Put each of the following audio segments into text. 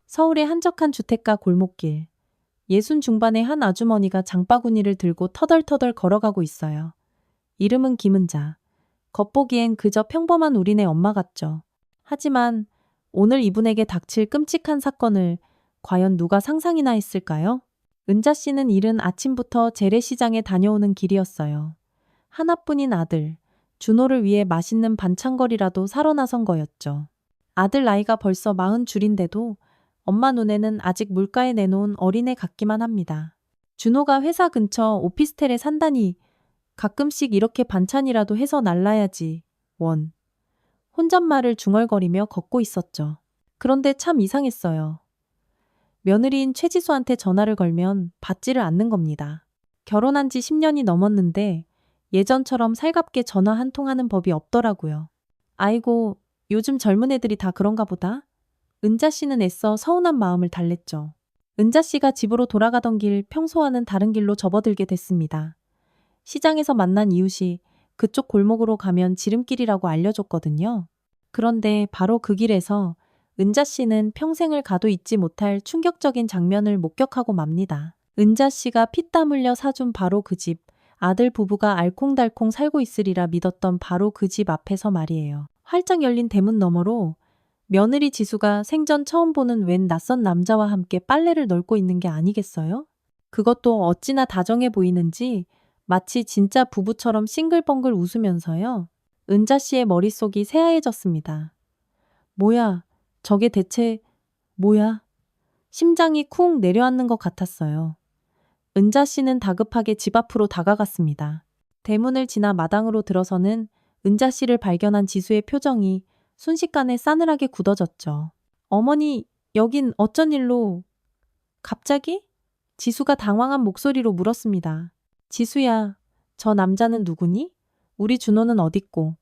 서울의 한적한 주택가 골목길. 60 중반의 한 아주머니가 장바구니를 들고 터덜터덜 걸어가고 있어요. 이름은 김은자. 겉보기엔 그저 평범한 우리네 엄마 같죠. 하지만 오늘 이분에게 닥칠 끔찍한 사건을 과연 누가 상상이나 했을까요? 은자 씨는 이른 아침부터 재래시장에 다녀오는 길이었어요. 하나뿐인 아들, 준호를 위해 맛있는 반찬거리라도 사러 나선 거였죠. 아들 나이가 벌써 40 줄인데도 엄마 눈에는 아직 물가에 내놓은 어린애 같기만 합니다. 준호가 회사 근처 오피스텔에 산다니 가끔씩 이렇게 반찬이라도 해서 날라야지. 원. 혼잣말을 중얼거리며 걷고 있었죠. 그런데 참 이상했어요. 며느리인 최지수한테 전화를 걸면 받지를 않는 겁니다. 결혼한 지 10년이 넘었는데 예전처럼 살갑게 전화 한 통 하는 법이 없더라고요. 아이고, 요즘 젊은 애들이 다 그런가 보다. 은자 씨는 애써 서운한 마음을 달랬죠. 은자 씨가 집으로 돌아가던 길 평소와는 다른 길로 접어들게 됐습니다. 시장에서 만난 이웃이 그쪽 골목으로 가면 지름길이라고 알려줬거든요. 그런데 바로 그 길에서 은자 씨는 평생을 가도 잊지 못할 충격적인 장면을 목격하고 맙니다. 은자 씨가 피땀 흘려 사준 바로 그 집, 아들 부부가 알콩달콩 살고 있으리라 믿었던 바로 그 집 앞에서 말이에요. 활짝 열린 대문 너머로 며느리 지수가 생전 처음 보는 웬 낯선 남자와 함께 빨래를 널고 있는 게 아니겠어요? 그것도 어찌나 다정해 보이는지 마치 진짜 부부처럼 싱글벙글 웃으면서요. 은자 씨의 머릿속이 새하얘졌습니다. 뭐야, 저게 대체 뭐야? 심장이 쿵 내려앉는 것 같았어요. 은자 씨는 다급하게 집 앞으로 다가갔습니다. 대문을 지나 마당으로 들어서는 은자 씨를 발견한 지수의 표정이 순식간에 싸늘하게 굳어졌죠. 어머니, 여긴 어쩐 일로? 갑자기? 지수가 당황한 목소리로 물었습니다. 지수야, 저 남자는 누구니? 우리 준호는 어딨고?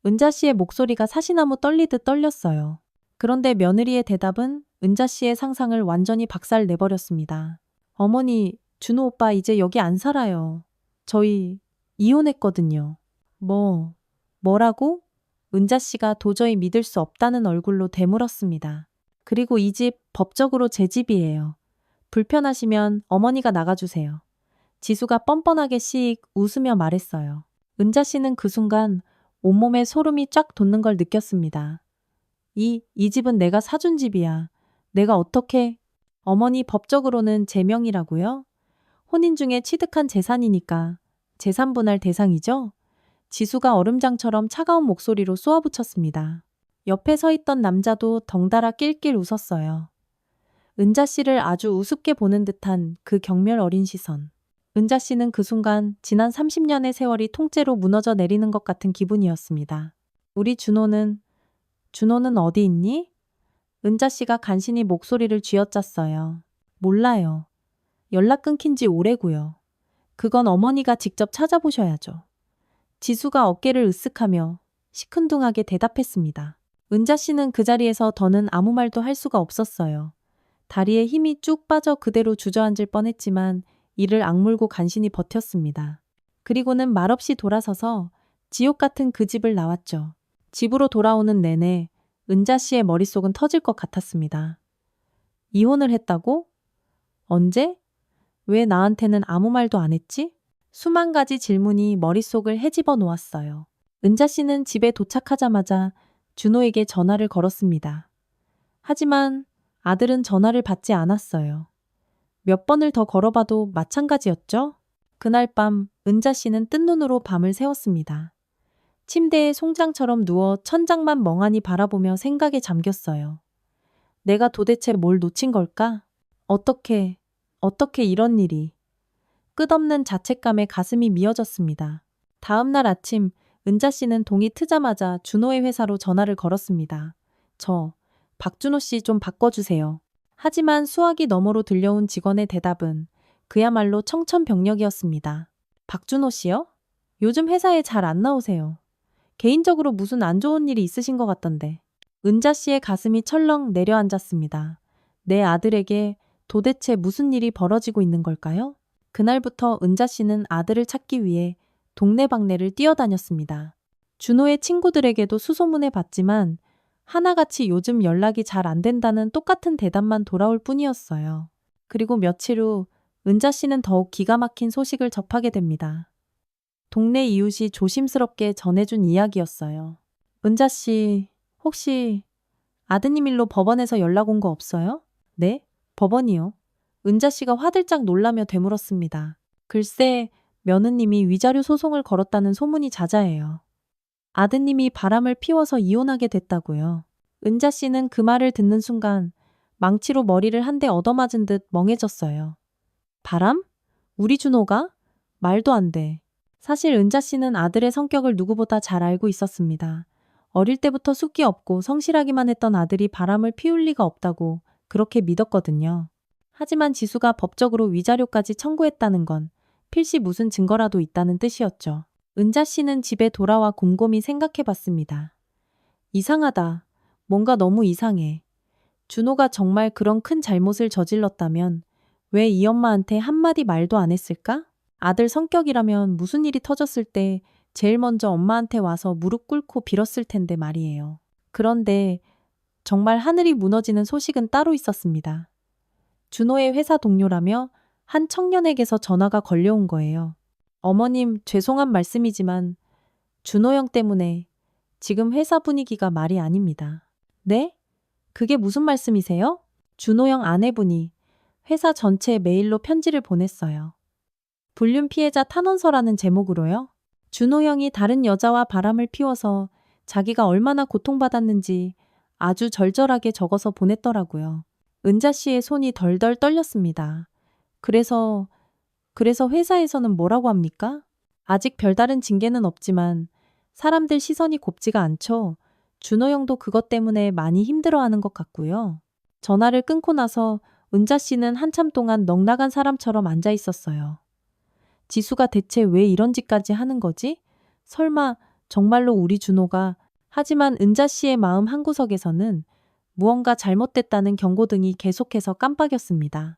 은자 씨의 목소리가 사시나무 떨리듯 떨렸어요. 그런데 며느리의 대답은 은자 씨의 상상을 완전히 박살 내버렸습니다. 어머니, 준호 오빠 이제 여기 안 살아요. 저희 이혼했거든요. 뭐라고? 은자 씨가 도저히 믿을 수 없다는 얼굴로 되물었습니다. 그리고 이 집 법적으로 제 집이에요. 불편하시면 어머니가 나가주세요. 지수가 뻔뻔하게 씩 웃으며 말했어요. 은자 씨는 그 순간 온몸에 소름이 쫙 돋는 걸 느꼈습니다. 이 집은 내가 사준 집이야. 내가 어떻게... 어머니 법적으로는 제 명이라고요? 혼인 중에 취득한 재산이니까 재산 분할 대상이죠? 지수가 얼음장처럼 차가운 목소리로 쏘아붙였습니다. 옆에 서 있던 남자도 덩달아 낄낄 웃었어요. 은자 씨를 아주 우습게 보는 듯한 그 경멸 어린 시선. 은자 씨는 그 순간 지난 30년의 세월이 통째로 무너져 내리는 것 같은 기분이었습니다. 우리 준호는 어디 있니? 은자 씨가 간신히 목소리를 쥐어짰어요. 몰라요. 연락 끊긴 지 오래고요. 그건 어머니가 직접 찾아보셔야죠. 지수가 어깨를 으쓱하며 시큰둥하게 대답했습니다. 은자 씨는 그 자리에서 더는 아무 말도 할 수가 없었어요. 다리에 힘이 쭉 빠져 그대로 주저앉을 뻔했지만 이를 악물고 간신히 버텼습니다. 그리고는 말없이 돌아서서 지옥 같은 그 집을 나왔죠. 집으로 돌아오는 내내 은자 씨의 머릿속은 터질 것 같았습니다. 이혼을 했다고? 언제? 왜 나한테는 아무 말도 안 했지? 수만 가지 질문이 머릿속을 헤집어 놓았어요. 은자 씨는 집에 도착하자마자 준호에게 전화를 걸었습니다. 하지만 아들은 전화를 받지 않았어요. 몇 번을 더 걸어봐도 마찬가지였죠? 그날 밤 은자 씨는 뜬 눈으로 밤을 새웠습니다. 침대에 송장처럼 누워 천장만 멍하니 바라보며 생각에 잠겼어요. 내가 도대체 뭘 놓친 걸까? 어떻게 이런 일이. 끝없는 자책감에 가슴이 미어졌습니다. 다음 날 아침 은자 씨는 동이 트자마자 준호의 회사로 전화를 걸었습니다. 박준호 씨 좀 바꿔주세요. 하지만 수화기 너머로 들려온 직원의 대답은 그야말로 청천벽력이었습니다. 박준호 씨요? 요즘 회사에 잘 안 나오세요. 개인적으로 무슨 안 좋은 일이 있으신 것 같던데. 은자 씨의 가슴이 철렁 내려앉았습니다. 내 아들에게 도대체 무슨 일이 벌어지고 있는 걸까요? 그날부터 은자 씨는 아들을 찾기 위해 동네방네를 뛰어다녔습니다. 준호의 친구들에게도 수소문해 봤지만 하나같이 요즘 연락이 잘 안 된다는 똑같은 대답만 돌아올 뿐이었어요. 그리고 며칠 후 은자 씨는 더욱 기가 막힌 소식을 접하게 됩니다. 동네 이웃이 조심스럽게 전해준 이야기였어요. 은자 씨, 혹시 아드님 일로 법원에서 연락 온 거 없어요? 네? 법원이요? 은자 씨가 화들짝 놀라며 되물었습니다. 글쎄, 며느님이 위자료 소송을 걸었다는 소문이 자자해요. 아드님이 바람을 피워서 이혼하게 됐다고요. 은자 씨는 그 말을 듣는 순간 망치로 머리를 한 대 얻어맞은 듯 멍해졌어요. 바람? 우리 준호가? 말도 안 돼. 사실 은자 씨는 아들의 성격을 누구보다 잘 알고 있었습니다. 어릴 때부터 숫기 없고 성실하기만 했던 아들이 바람을 피울 리가 없다고 그렇게 믿었거든요. 하지만 지수가 법적으로 위자료까지 청구했다는 건 필시 무슨 증거라도 있다는 뜻이었죠. 은자 씨는 집에 돌아와 곰곰이 생각해 봤습니다. 이상하다. 뭔가 너무 이상해. 준호가 정말 그런 큰 잘못을 저질렀다면 왜 이 엄마한테 한마디 말도 안 했을까? 아들 성격이라면 무슨 일이 터졌을 때 제일 먼저 엄마한테 와서 무릎 꿇고 빌었을 텐데 말이에요. 그런데 정말 하늘이 무너지는 소식은 따로 있었습니다. 준호의 회사 동료라며 한 청년에게서 전화가 걸려온 거예요. 어머님, 죄송한 말씀이지만 준호 형 때문에 지금 회사 분위기가 말이 아닙니다. 네? 그게 무슨 말씀이세요? 준호 형 아내분이 회사 전체에 메일로 편지를 보냈어요. 불륜 피해자 탄원서라는 제목으로요. 준호 형이 다른 여자와 바람을 피워서 자기가 얼마나 고통받았는지 아주 절절하게 적어서 보냈더라고요. 은자 씨의 손이 덜덜 떨렸습니다. 그래서 회사에서는 뭐라고 합니까? 아직 별다른 징계는 없지만 사람들 시선이 곱지가 않죠. 준호 형도 그것 때문에 많이 힘들어하는 것 같고요. 전화를 끊고 나서 은자 씨는 한참 동안 넋나간 사람처럼 앉아 있었어요. 지수가 대체 왜 이런 짓까지 하는 거지? 설마 정말로 우리 준호가. 하지만 은자 씨의 마음 한구석에서는 무언가 잘못됐다는 경고등이 계속해서 깜빡였습니다.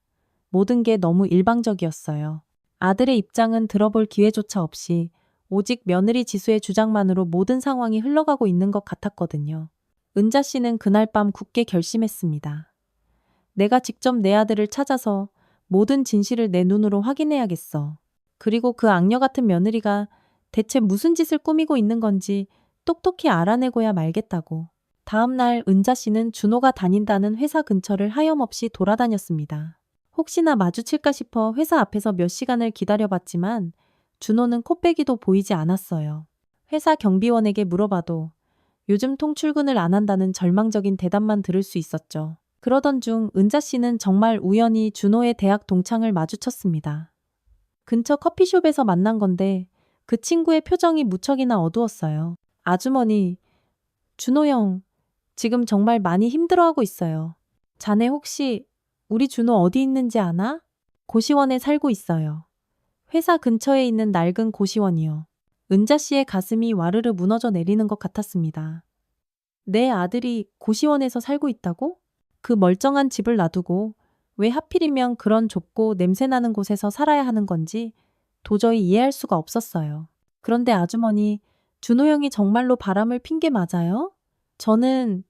모든 게 너무 일방적이었어요. 아들의 입장은 들어볼 기회조차 없이 오직 며느리 지수의 주장만으로 모든 상황이 흘러가고 있는 것 같았거든요. 은자 씨는 그날 밤 굳게 결심했습니다. 내가 직접 내 아들을 찾아서 모든 진실을 내 눈으로 확인해야겠어. 그리고 그 악녀 같은 며느리가 대체 무슨 짓을 꾸미고 있는 건지 똑똑히 알아내고야 말겠다고. 다음 날 은자 씨는 준호가 다닌다는 회사 근처를 하염없이 돌아다녔습니다. 혹시나 마주칠까 싶어 회사 앞에서 몇 시간을 기다려봤지만 준호는 코빼기도 보이지 않았어요. 회사 경비원에게 물어봐도 요즘 통출근을 안 한다는 절망적인 대답만 들을 수 있었죠. 그러던 중 은자 씨는 정말 우연히 준호의 대학 동창을 마주쳤습니다. 근처 커피숍에서 만난 건데 그 친구의 표정이 무척이나 어두웠어요. 아주머니, 준호 형, 지금 정말 많이 힘들어하고 있어요. 자네 혹시 우리 준호 어디 있는지 아나? 고시원에 살고 있어요. 회사 근처에 있는 낡은 고시원이요. 은자 씨의 가슴이 와르르 무너져 내리는 것 같았습니다. 내 아들이 고시원에서 살고 있다고? 그 멀쩡한 집을 놔두고 왜 하필이면 그런 좁고 냄새나는 곳에서 살아야 하는 건지 도저히 이해할 수가 없었어요. 그런데 아주머니, 준호 형이 정말로 바람을 핀 게 맞아요? 저는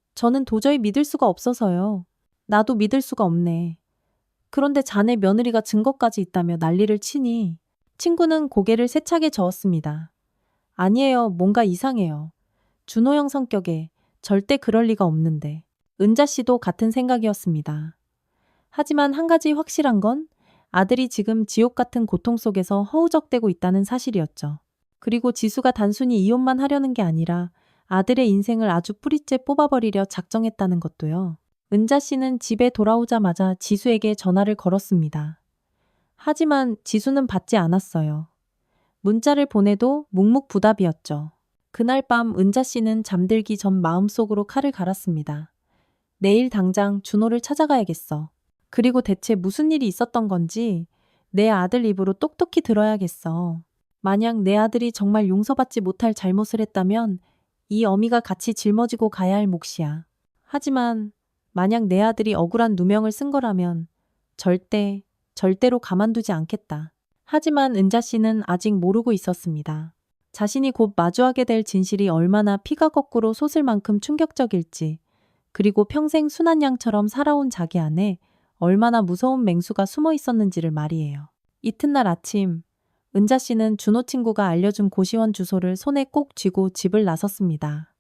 도저히 믿을 수가 없어서요. 나도 믿을 수가 없네. 그런데 자네 며느리가 증거까지 있다며 난리를 치니 친구는 고개를 세차게 저었습니다. 아니에요. 뭔가 이상해요. 준호 형 성격에 절대 그럴 리가 없는데. 은자 씨도 같은 생각이었습니다. 하지만 한 가지 확실한 건 아들이 지금 지옥 같은 고통 속에서 허우적대고 있다는 사실이었죠. 그리고 지수가 단순히 이혼만 하려는 게 아니라 아들의 인생을 아주 뿌리째 뽑아버리려 작정했다는 것도요. 은자 씨는 집에 돌아오자마자 지수에게 전화를 걸었습니다. 하지만 지수는 받지 않았어요. 문자를 보내도 묵묵부답이었죠. 그날 밤 은자 씨는 잠들기 전 마음속으로 칼을 갈았습니다. 내일 당장 준호를 찾아가야겠어. 그리고 대체 무슨 일이 있었던 건지 내 아들 입으로 똑똑히 들어야겠어. 만약 내 아들이 정말 용서받지 못할 잘못을 했다면 이 어미가 같이 짊어지고 가야 할 몫이야. 하지만 만약 내 아들이 억울한 누명을 쓴 거라면 절대로 가만두지 않겠다. 하지만 은자 씨는 아직 모르고 있었습니다. 자신이 곧 마주하게 될 진실이 얼마나 피가 거꾸로 솟을 만큼 충격적일지, 그리고 평생 순한 양처럼 살아온 자기 안에 얼마나 무서운 맹수가 숨어 있었는지를 말이에요. 이튿날 아침, 은자 씨는 준호 친구가 알려준 고시원 주소를 손에 꼭 쥐고 집을 나섰습니다.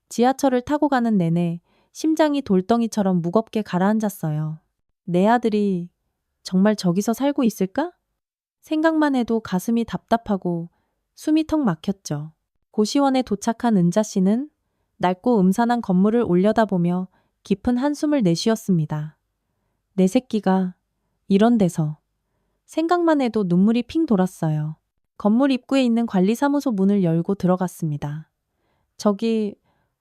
지하철을 타고 가는 내내 심장이 돌덩이처럼 무겁게 가라앉았어요. 내 아들이 정말 저기서 살고 있을까? 생각만 해도 가슴이 답답하고 숨이 턱 막혔죠. 고시원에 도착한 은자 씨는 낡고 음산한 건물을 올려다보며 깊은 한숨을 내쉬었습니다. 내 새끼가 이런 데서. 생각만 해도 눈물이 핑 돌았어요. 건물 입구에 있는 관리사무소 문을 열고 들어갔습니다. 저기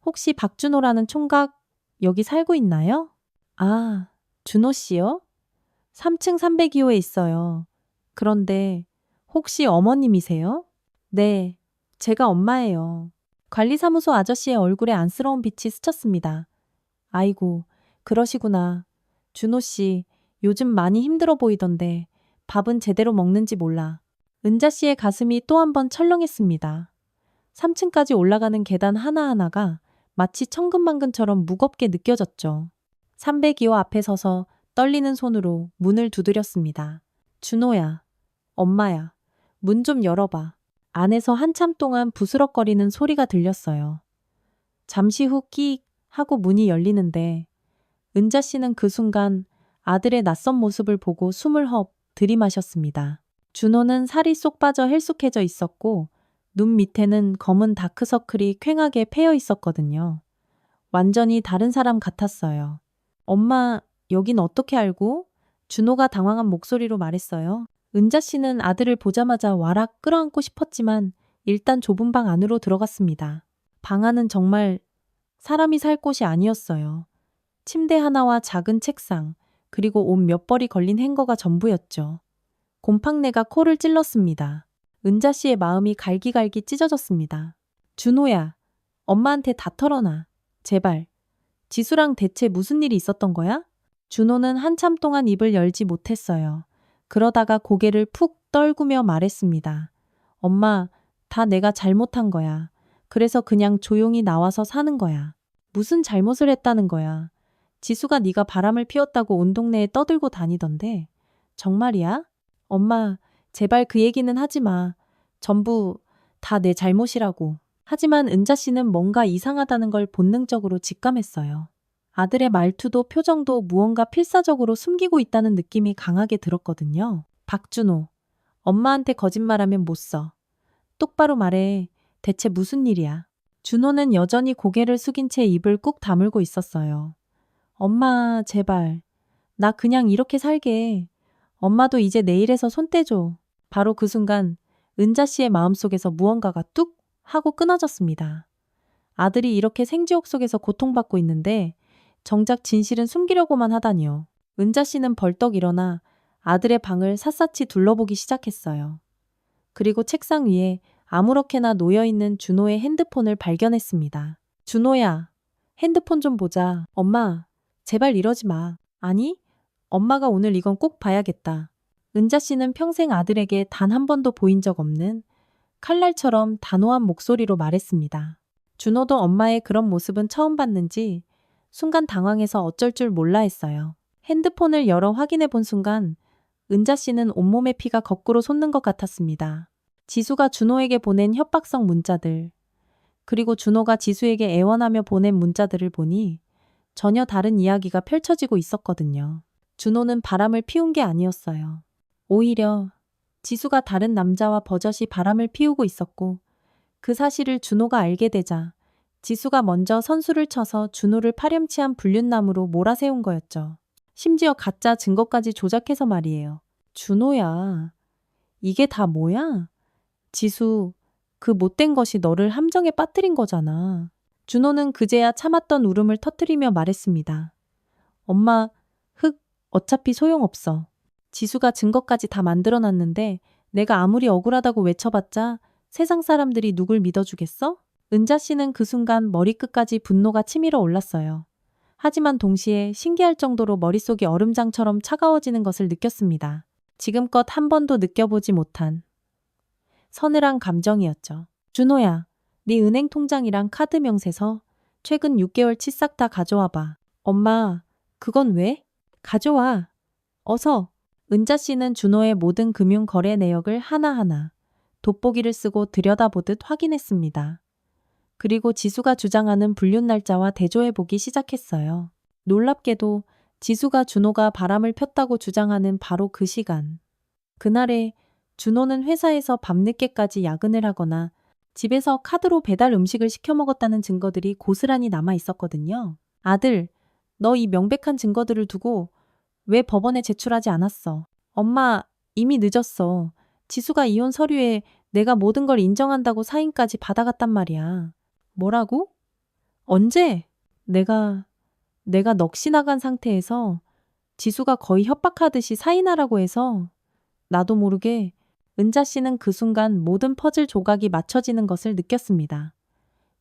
혹시 박준호라는 총각 여기 살고 있나요? 아, 준호 씨요? 3층 302호에 있어요. 그런데 혹시 어머님이세요? 네, 제가 엄마예요. 관리사무소 아저씨의 얼굴에 안쓰러운 빛이 스쳤습니다. 아이고, 그러시구나. 준호 씨, 요즘 많이 힘들어 보이던데 밥은 제대로 먹는지 몰라. 은자 씨의 가슴이 또 한 번 철렁했습니다. 3층까지 올라가는 계단 하나하나가 마치 천근만근처럼 무겁게 느껴졌죠. 302호 앞에 서서 떨리는 손으로 문을 두드렸습니다. 준호야, 엄마야, 문 좀 열어봐. 안에서 한참 동안 부스럭거리는 소리가 들렸어요. 잠시 후 끼익 하고 문이 열리는데 은자 씨는 그 순간 아들의 낯선 모습을 보고 숨을 헙 들이마셨습니다. 준호는 살이 쏙 빠져 헬쑥해져 있었고 눈 밑에는 검은 다크서클이 퀭하게 패여 있었거든요. 완전히 다른 사람 같았어요. 엄마, 여긴 어떻게 알고? 준호가 당황한 목소리로 말했어요. 은자 씨는 아들을 보자마자 와락 끌어안고 싶었지만 일단 좁은 방 안으로 들어갔습니다. 방 안은 정말 사람이 살 곳이 아니었어요. 침대 하나와 작은 책상, 그리고 옷 몇 벌이 걸린 행거가 전부였죠. 곰팡내가 코를 찔렀습니다. 은자 씨의 마음이 갈기갈기 찢어졌습니다. 준호야, 엄마한테 다 털어놔. 제발. 지수랑 대체 무슨 일이 있었던 거야? 준호는 한참 동안 입을 열지 못했어요. 그러다가 고개를 푹 떨구며 말했습니다. 엄마, 다 내가 잘못한 거야. 그래서 그냥 조용히 나와서 사는 거야. 무슨 잘못을 했다는 거야. 지수가 네가 바람을 피웠다고 온 동네에 떠들고 다니던데. 정말이야? 엄마, 제발 그 얘기는 하지 마. 전부 다 내 잘못이라고. 하지만 은자 씨는 뭔가 이상하다는 걸 본능적으로 직감했어요. 아들의 말투도 표정도 무언가 필사적으로 숨기고 있다는 느낌이 강하게 들었거든요. 박준호, 엄마한테 거짓말하면 못 써. 똑바로 말해. 대체 무슨 일이야? 준호는 여전히 고개를 숙인 채 입을 꾹 다물고 있었어요. 엄마, 제발. 나 그냥 이렇게 살게. 엄마도 이제 내일에서 손 떼줘. 바로 그 순간 은자 씨의 마음속에서 무언가가 뚝 하고 끊어졌습니다. 아들이 이렇게 생지옥 속에서 고통받고 있는데 정작 진실은 숨기려고만 하다니요. 은자 씨는 벌떡 일어나 아들의 방을 샅샅이 둘러보기 시작했어요. 그리고 책상 위에 아무렇게나 놓여있는 준호의 핸드폰을 발견했습니다. 준호야, 핸드폰 좀 보자. 엄마, 제발 이러지 마. 아니, 엄마가 오늘 이건 꼭 봐야겠다. 은자 씨는 평생 아들에게 단 한 번도 보인 적 없는 칼날처럼 단호한 목소리로 말했습니다. 준호도 엄마의 그런 모습은 처음 봤는지 순간 당황해서 어쩔 줄 몰라 했어요. 핸드폰을 열어 확인해 본 순간 은자 씨는 온몸의 피가 거꾸로 솟는 것 같았습니다. 지수가 준호에게 보낸 협박성 문자들, 그리고 준호가 지수에게 애원하며 보낸 문자들을 보니 전혀 다른 이야기가 펼쳐지고 있었거든요. 준호는 바람을 피운 게 아니었어요. 오히려 지수가 다른 남자와 버젓이 바람을 피우고 있었고 그 사실을 준호가 알게 되자 지수가 먼저 선수를 쳐서 준호를 파렴치한 불륜남으로 몰아세운 거였죠. 심지어 가짜 증거까지 조작해서 말이에요. 준호야, 이게 다 뭐야? 지수, 그 못된 것이 너를 함정에 빠뜨린 거잖아. 준호는 그제야 참았던 울음을 터뜨리며 말했습니다. 엄마, 어차피 소용없어. 지수가 증거까지 다 만들어놨는데 내가 아무리 억울하다고 외쳐봤자 세상 사람들이 누굴 믿어주겠어? 은자 씨는 그 순간 머리끝까지 분노가 치밀어 올랐어요. 하지만 동시에 신기할 정도로 머릿속이 얼음장처럼 차가워지는 것을 느꼈습니다. 지금껏 한 번도 느껴보지 못한 서늘한 감정이었죠. 준호야, 네 은행 통장이랑 카드 명세서 최근 6개월치 싹 다 가져와 봐. 엄마, 그건 왜? 가져와. 어서. 은자 씨는 준호의 모든 금융 거래 내역을 하나하나 돋보기를 쓰고 들여다보듯 확인했습니다. 그리고 지수가 주장하는 불륜 날짜와 대조해보기 시작했어요. 놀랍게도 지수가 준호가 바람을 폈다고 주장하는 바로 그 시간. 그날에 준호는 회사에서 밤늦게까지 야근을 하거나 집에서 카드로 배달 음식을 시켜 먹었다는 증거들이 고스란히 남아 있었거든요. 아들, 너 이 명백한 증거들을 두고 왜 법원에 제출하지 않았어? 엄마, 이미 늦었어. 지수가 이혼 서류에 내가 모든 걸 인정한다고 사인까지 받아갔단 말이야. 뭐라고? 언제? 내가 넋이 나간 상태에서 지수가 거의 협박하듯이 사인하라고 해서 나도 모르게 은자 씨는 그 순간 모든 퍼즐 조각이 맞춰지는 것을 느꼈습니다.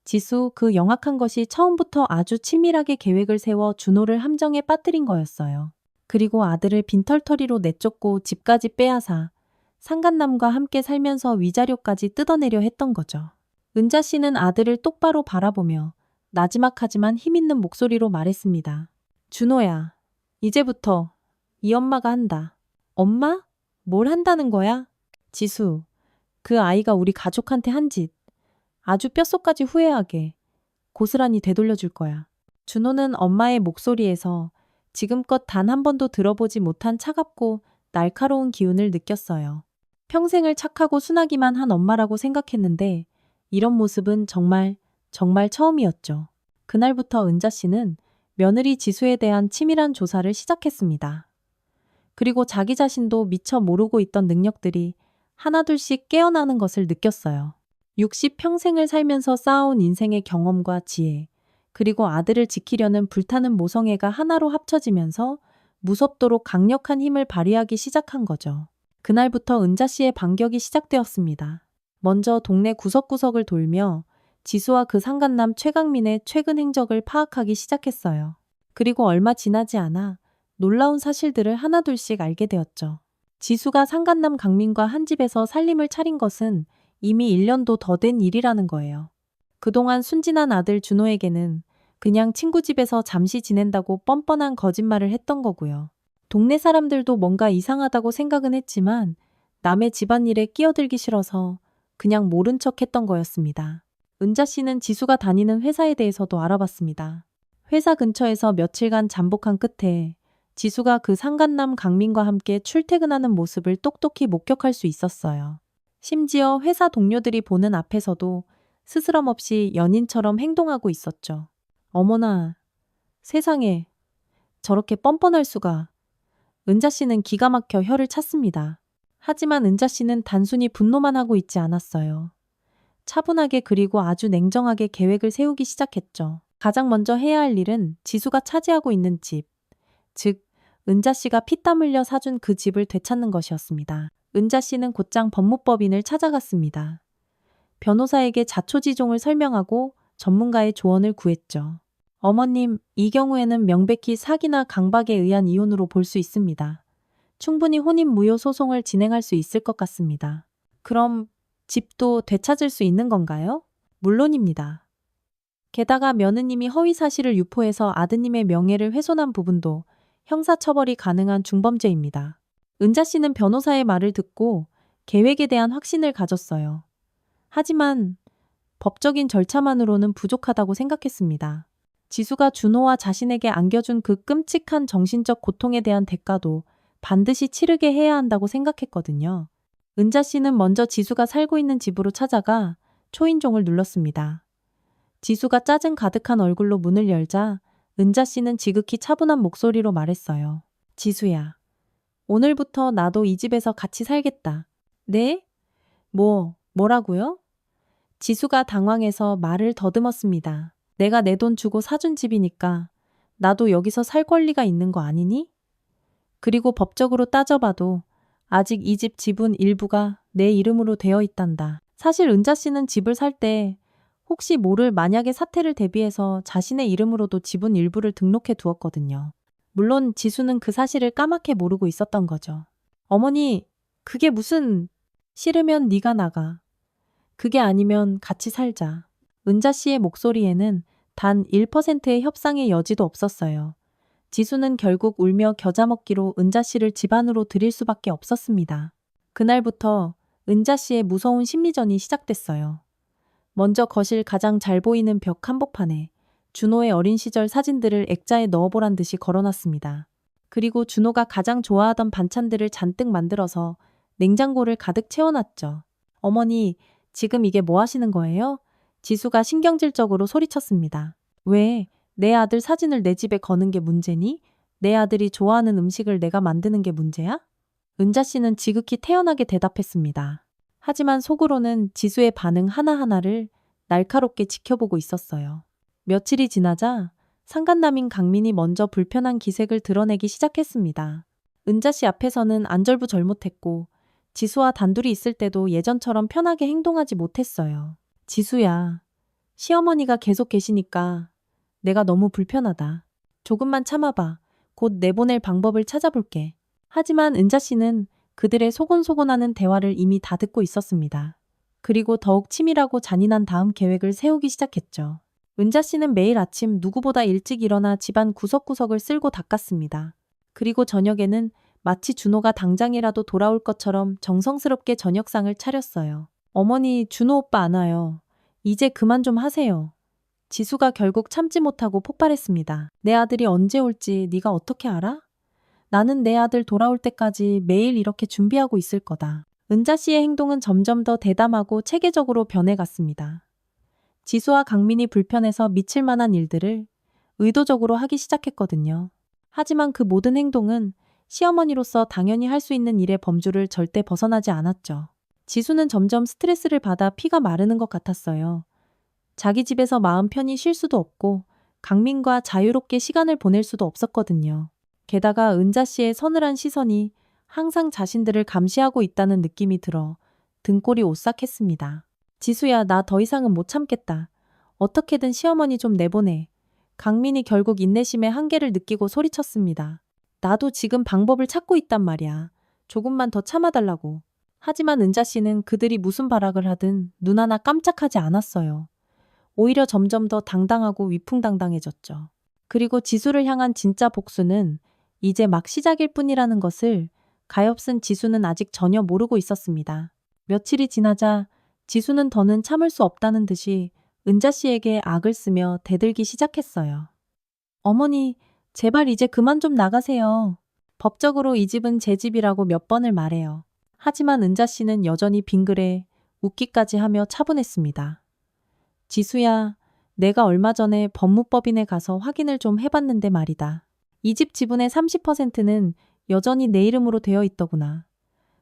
지수, 그 영악한 것이 처음부터 아주 치밀하게 계획을 세워 준호를 함정에 빠뜨린 거였어요. 그리고 아들을 빈털터리로 내쫓고 집까지 빼앗아 상간남과 함께 살면서 위자료까지 뜯어내려 했던 거죠. 은자 씨는 아들을 똑바로 바라보며 나지막하지만 힘있는 목소리로 말했습니다. 준호야, 이제부터 이 엄마가 한다. 엄마? 뭘 한다는 거야? 지수, 그 아이가 우리 가족한테 한 짓 아주 뼛속까지 후회하게 고스란히 되돌려줄 거야. 준호는 엄마의 목소리에서 지금껏 단 한 번도 들어보지 못한 차갑고 날카로운 기운을 느꼈어요. 평생을 착하고 순하기만 한 엄마라고 생각했는데 이런 모습은 정말 처음이었죠. 그날부터 은자 씨는 며느리 지수에 대한 치밀한 조사를 시작했습니다. 그리고 자기 자신도 미처 모르고 있던 능력들이 하나둘씩 깨어나는 것을 느꼈어요. 60평생을 살면서 쌓아온 인생의 경험과 지혜, 그리고 아들을 지키려는 불타는 모성애가 하나로 합쳐지면서 무섭도록 강력한 힘을 발휘하기 시작한 거죠. 그날부터 은자 씨의 반격이 시작되었습니다. 먼저 동네 구석구석을 돌며 지수와 그 상간남 최강민의 최근 행적을 파악하기 시작했어요. 그리고 얼마 지나지 않아 놀라운 사실들을 하나둘씩 알게 되었죠. 지수가 상간남 강민과 한 집에서 살림을 차린 것은 이미 1년도 더 된 일이라는 거예요. 그동안 순진한 아들 준호에게는 그냥 친구 집에서 잠시 지낸다고 뻔뻔한 거짓말을 했던 거고요. 동네 사람들도 뭔가 이상하다고 생각은 했지만 남의 집안일에 끼어들기 싫어서 그냥 모른 척 했던 거였습니다. 은자 씨는 지수가 다니는 회사에 대해서도 알아봤습니다. 회사 근처에서 며칠간 잠복한 끝에 지수가 그 상간남 강민과 함께 출퇴근하는 모습을 똑똑히 목격할 수 있었어요. 심지어 회사 동료들이 보는 앞에서도 스스럼 없이 연인처럼 행동하고 있었죠. 어머나, 세상에 저렇게 뻔뻔할 수가. 은자 씨는 기가 막혀 혀를 찼습니다. 하지만 은자 씨는 단순히 분노만 하고 있지 않았어요. 차분하게 그리고 아주 냉정하게 계획을 세우기 시작했죠. 가장 먼저 해야 할 일은 지수가 차지하고 있는 집, 즉 은자 씨가 피땀 흘려 사준 그 집을 되찾는 것이었습니다. 은자 씨는 곧장 법무법인을 찾아갔습니다. 변호사에게 자초지종을 설명하고 전문가의 조언을 구했죠. 어머님, 이 경우에는 명백히 사기나 강박에 의한 이혼으로 볼 수 있습니다. 충분히 혼인 무효 소송을 진행할 수 있을 것 같습니다. 그럼 집도 되찾을 수 있는 건가요? 물론입니다. 게다가 며느님이 허위 사실을 유포해서 아드님의 명예를 훼손한 부분도 형사처벌이 가능한 중범죄입니다. 은자 씨는 변호사의 말을 듣고 계획에 대한 확신을 가졌어요. 하지만 법적인 절차만으로는 부족하다고 생각했습니다. 지수가 준호와 자신에게 안겨준 그 끔찍한 정신적 고통에 대한 대가도 반드시 치르게 해야 한다고 생각했거든요. 은자 씨는 먼저 지수가 살고 있는 집으로 찾아가 초인종을 눌렀습니다. 지수가 짜증 가득한 얼굴로 문을 열자 은자 씨는 지극히 차분한 목소리로 말했어요. 지수야, 오늘부터 나도 이 집에서 같이 살겠다. 네? 뭐라고요? 지수가 당황해서 말을 더듬었습니다. 내가 내 돈 주고 사준 집이니까 나도 여기서 살 권리가 있는 거 아니니? 그리고 법적으로 따져봐도 아직 이 집 지분 일부가 내 이름으로 되어 있단다. 사실 은자 씨는 집을 살 때 혹시 모를 만약의 사태를 대비해서 자신의 이름으로도 지분 일부를 등록해 두었거든요. 물론 지수는 그 사실을 까맣게 모르고 있었던 거죠. 어머니, 그게 무슨... 싫으면 네가 나가. 그게 아니면 같이 살자. 은자 씨의 목소리에는 단 1%의 협상의 여지도 없었어요. 지수는 결국 울며 겨자 먹기로 은자 씨를 집 안으로 들일 수밖에 없었습니다. 그날부터 은자 씨의 무서운 심리전이 시작됐어요. 먼저 거실 가장 잘 보이는 벽 한복판에 준호의 어린 시절 사진들을 액자에 넣어보란 듯이 걸어놨습니다. 그리고 준호가 가장 좋아하던 반찬들을 잔뜩 만들어서 냉장고를 가득 채워놨죠. 어머니, 지금 이게 뭐 하시는 거예요? 지수가 신경질적으로 소리쳤습니다. 왜? 내 아들 사진을 내 집에 거는 게 문제니? 내 아들이 좋아하는 음식을 내가 만드는 게 문제야? 은자 씨는 지극히 태연하게 대답했습니다. 하지만 속으로는 지수의 반응 하나하나를 날카롭게 지켜보고 있었어요. 며칠이 지나자 상간남인 강민이 먼저 불편한 기색을 드러내기 시작했습니다. 은자 씨 앞에서는 안절부절못했고 지수와 단둘이 있을 때도 예전처럼 편하게 행동하지 못했어요. 지수야, 시어머니가 계속 계시니까 내가 너무 불편하다. 조금만 참아봐. 곧 내보낼 방법을 찾아볼게. 하지만 은자 씨는 그들의 소곤소곤하는 대화를 이미 다 듣고 있었습니다. 그리고 더욱 치밀하고 잔인한 다음 계획을 세우기 시작했죠. 은자 씨는 매일 아침 누구보다 일찍 일어나 집안 구석구석을 쓸고 닦았습니다. 그리고 저녁에는 마치 준호가 당장이라도 돌아올 것처럼 정성스럽게 저녁상을 차렸어요. 어머니, 준호 오빠 안 와요. 이제 그만 좀 하세요. 지수가 결국 참지 못하고 폭발했습니다. 내 아들이 언제 올지 네가 어떻게 알아? 나는 내 아들 돌아올 때까지 매일 이렇게 준비하고 있을 거다. 은자 씨의 행동은 점점 더 대담하고 체계적으로 변해갔습니다. 지수와 강민이 불편해서 미칠 만한 일들을 의도적으로 하기 시작했거든요. 하지만 그 모든 행동은 시어머니로서 당연히 할 수 있는 일의 범주를 절대 벗어나지 않았죠. 지수는 점점 스트레스를 받아 피가 마르는 것 같았어요. 자기 집에서 마음 편히 쉴 수도 없고 강민과 자유롭게 시간을 보낼 수도 없었거든요. 게다가 은자 씨의 서늘한 시선이 항상 자신들을 감시하고 있다는 느낌이 들어 등골이 오싹했습니다. 지수야, 나 더 이상은 못 참겠다. 어떻게든 시어머니 좀 내보내. 강민이 결국 인내심의 한계를 느끼고 소리쳤습니다. 나도 지금 방법을 찾고 있단 말이야. 조금만 더 참아달라고. 하지만 은자 씨는 그들이 무슨 발악을 하든 눈 하나 깜짝하지 않았어요. 오히려 점점 더 당당하고 위풍당당해졌죠. 그리고 지수를 향한 진짜 복수는 이제 막 시작일 뿐이라는 것을 가엾은 지수는 아직 전혀 모르고 있었습니다. 며칠이 지나자 지수는 더는 참을 수 없다는 듯이 은자 씨에게 악을 쓰며 대들기 시작했어요. 어머니, 제발 이제 그만 좀 나가세요. 법적으로 이 집은 제 집이라고 몇 번을 말해요. 하지만 은자 씨는 여전히 빙그레 웃기까지 하며 차분했습니다. 지수야, 내가 얼마 전에 법무법인에 가서 확인을 좀 해봤는데 말이다. 이 집 지분의 30%는 여전히 내 이름으로 되어 있더구나.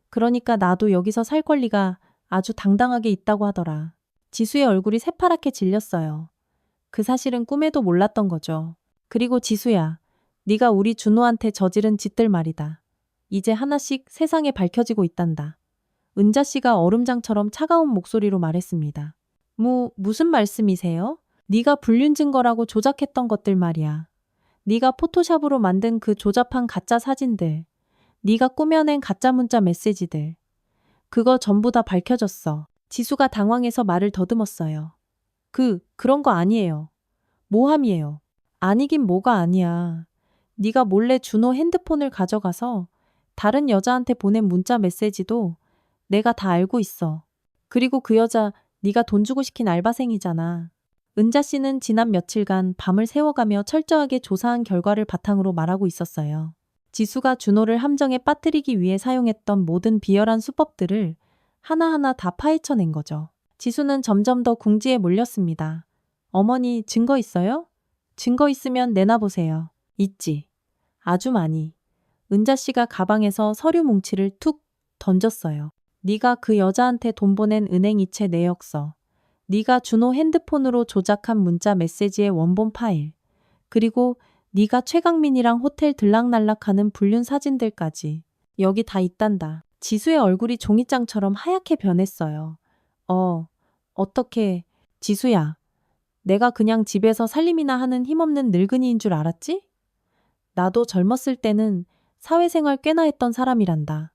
그러니까 나도 여기서 살 권리가 아주 당당하게 있다고 하더라. 지수의 얼굴이 새파랗게 질렸어요. 그 사실은 꿈에도 몰랐던 거죠. 그리고 지수야, 네가 우리 준호한테 저지른 짓들 말이다. 이제 하나씩 세상에 밝혀지고 있단다. 은자 씨가 얼음장처럼 차가운 목소리로 말했습니다. 무슨 말씀이세요? 네가 불륜 증거라고 조작했던 것들 말이야. 네가 포토샵으로 만든 그 조잡한 가짜 사진들, 네가 꾸며낸 가짜 문자 메시지들. 그거 전부 다 밝혀졌어. 지수가 당황해서 말을 더듬었어요. 그런 거 아니에요. 모함이에요. 아니긴 뭐가 아니야. 네가 몰래 준호 핸드폰을 가져가서 다른 여자한테 보낸 문자 메시지도 내가 다 알고 있어. 그리고 그 여자 네가 돈 주고 시킨 알바생이잖아. 은자 씨는 지난 며칠간 밤을 새워가며 철저하게 조사한 결과를 바탕으로 말하고 있었어요. 지수가 준호를 함정에 빠뜨리기 위해 사용했던 모든 비열한 수법들을 하나하나 다 파헤쳐낸 거죠. 지수는 점점 더 궁지에 몰렸습니다. 어머니, 증거 있어요? 증거 있으면 내놔보세요. 있지. 아주 많이. 은자 씨가 가방에서 서류 뭉치를 툭 던졌어요. 네가 그 여자한테 돈 보낸 은행 이체 내역서, 네가 준호 핸드폰으로 조작한 문자 메시지의 원본 파일, 그리고 네가 최강민이랑 호텔 들락날락하는 불륜 사진들까지 여기 다 있단다. 지수의 얼굴이 종이장처럼 하얗게 변했어요. 어떻게, 지수야. 내가 그냥 집에서 살림이나 하는 힘없는 늙은이인 줄 알았지? 나도 젊었을 때는 사회생활 꽤나 했던 사람이란다.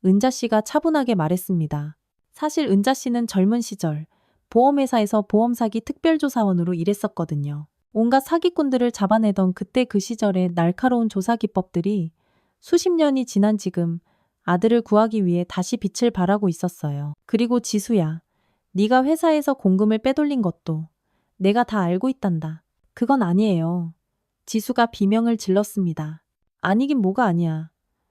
은자 씨가 차분하게 말했습니다. 사실 은자 씨는 젊은 시절 보험회사에서 보험사기 특별조사원으로 일했었거든요. 온갖 사기꾼들을 잡아내던 그때 그 시절의 날카로운 조사 기법들이 수십 년이 지난 지금 아들을 구하기 위해 다시 빛을 발하고 있었어요. 그리고 지수야, 네가 회사에서 공금을 빼돌린 것도 내가 다 알고 있단다. 그건 아니에요. 지수가 비명을 질렀습니다. 아니긴 뭐가 아니야.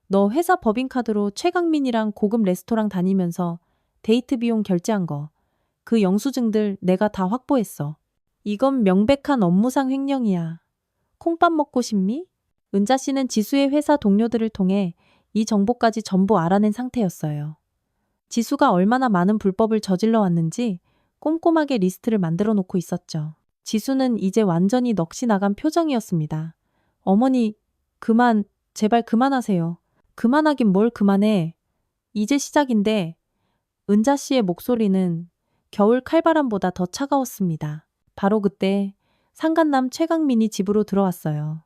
너 회사 법인카드로 최강민이랑 고급 레스토랑 다니면서 데이트 비용 결제한 거, 그 영수증들 내가 다 확보했어. 이건 명백한 업무상 횡령이야. 콩밥 먹고 싶니? 은자 씨는 지수의 회사 동료들을 통해 이 정보까지 전부 알아낸 상태였어요. 지수가 얼마나 많은 불법을 저질러 왔는지 꼼꼼하게 리스트를 만들어 놓고 있었죠. 지수는 이제 완전히 넋이 나간 표정이었습니다. 어머니, 그만, 제발 그만하세요. 그만하긴 뭘 그만해. 이제 시작인데. 은자 씨의 목소리는 겨울 칼바람보다 더 차가웠습니다. 바로 그때 상간남 최강민이 집으로 들어왔어요.